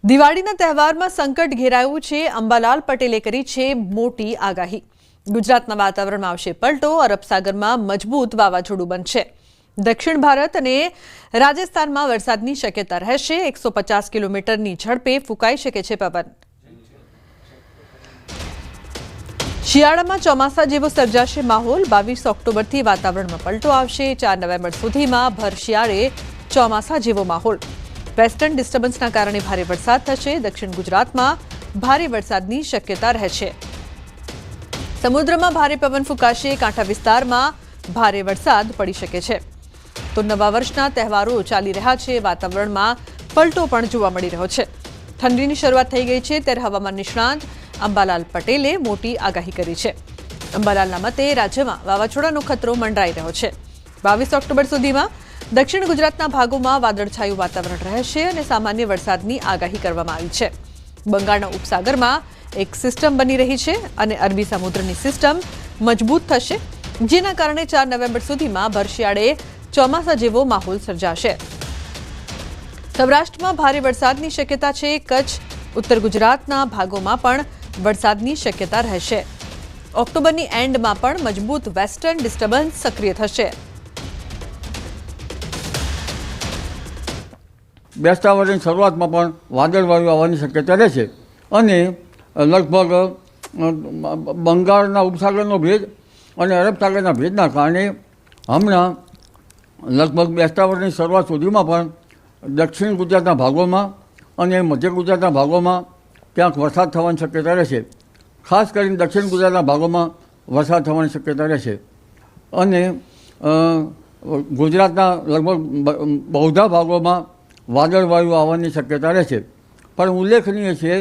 દિવાળીના તહેવારમાં સંકટ ઘેરાયું છે. અંબાલાલ પટેલે કરી છે મોટી આગાહી. ગુજરાતના વાતાવરણમાં આવશે પલટો. અરબ સાગરમાં મજબૂત વાવાઝોડું બનશે. દક્ષિણ ભારત અને રાજસ્થાનમાં વરસાદની શક્યતા રહેશે. 150 કિલોમીટરની ઝડપે ફૂંકાઈ શકે છે પવન. શિયાળામાં ચોમાસા જેવો સર્જાશે માહોલ. 22 ઓક્ટોબરથી વાતાવરણમાં પલટો આવશે. 4 નવેમ્બર સુધીમાં ભર શિયાળે ચોમાસા જેવો માહોલ. વેસ્ટર્ન ડિસ્ટર્બન્સના કારણે ભારે વરસાદ થશે. દક્ષિણ ગુજરાતમાં ભારે વરસાદની શક્યતા રહેશે. સમુદ્રમાં ભારે પવન ફૂંકાશે. કાંઠા વિસ્તારમાં ભારે વરસાદ પડી શકે છે. તો નવા વર્ષના તહેવારો ચાલી રહ્યા છે. વાતાવરણમાં પલટો પણ જોવા મળી રહ્યો છે. ઠંડીની શરૂઆત થઈ ગઈ છે ત્યારે હવામાન નિષ્ણાંત અંબાલાલ પટેલે મોટી આગાહી કરી છે. અંબાલાલના મતે રાજ્યમાં વાવાઝોડાનો ખતરો મંડરાઈ રહ્યો છે. 22 ઓક્ટોબર સુધીમાં દક્ષિણ ગુજરાતના ભાગોમાં વાદળછાયું વાતાવરણ રહેશે અને સામાન્ય વરસાદની આગાહી કરવામાં આવી છે. બંગાળના ઉપસાગરમાં એક સિસ્ટમ બની રહી છે અને અરબી સમુદ્રની સિસ્ટમ મજબૂત થશે, જેના કારણે 4 નવેમ્બર સુધીમાં ભર શિયાળે ચોમાસા જેવો માહોલ સર્જાશે. સૌરાષ્ટ્રમાં ભારે વરસાદની શક્યતા છે. કચ્છ, ઉત્તર ગુજરાતના ભાગોમાં પણ વરસાદની શક્યતા રહેશે. ઓક્ટોબરની એન્ડમાં પણ મજબૂત વેસ્ટર્ન ડિસ્ટર્બન્સ સક્રિય થશે. બેસતા વર્ષની શરૂઆતમાં પણ વાદળવાયુ આવવાની શક્યતા રહેશે અને લગભગ બંગાળના ઉપસાગરનો ભેજ અને અરબ સાગરના ભેજના કારણે હમણાં લગભગ બેસતા વર્ષની શરૂઆત સુધીમાં પણ દક્ષિણ ગુજરાતના ભાગોમાં અને મધ્ય ગુજરાતના ભાગોમાં ક્યાંક વરસાદ થવાની શક્યતા રહેશે. ખાસ કરીને દક્ષિણ ગુજરાતના ભાગોમાં વરસાદ થવાની શક્યતા રહેશે અને ગુજરાતના લગભગ બહુધા ભાગોમાં વાદળવાયુ આવવાની શક્યતા રહેશે. પણ ઉલ્લેખનીય છે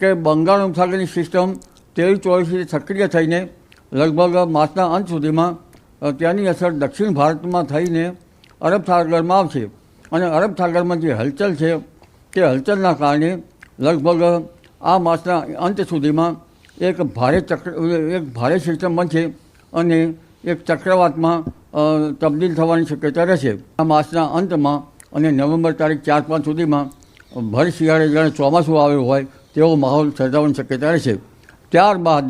કે બંગાળ ઉપસાગરની સિસ્ટમ 23-24થી સક્રિય થઈને લગભગ માસના અંત સુધીમાં ત્યાંની અસર દક્ષિણ ભારતમાં થઈને અરબ સાગરમાં આવશે અને અરબ સાગરમાં જે હલચલ છે તે હલચલના કારણે લગભગ આ માસના અંત સુધીમાં એક ભારે સિસ્ટમ બનશે અને એક ચક્રવાતમાં તબદીલ થવાની શક્યતા રહેશે. આ માસના અંતમાં અને નવેમ્બર તારીખ 4-5 સુધીમાં ભર શિયાળે જાણે ચોમાસું આવ્યું હોય તેવો માહોલ સર્જાવાની શક્યતા રહેશે. ત્યારબાદ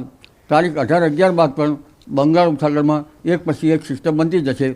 તારીખ 18-11 બાદ પણ બંગાળ ઉપસાગરમાં એક પછી એક સિસ્ટમ બનતી જશે.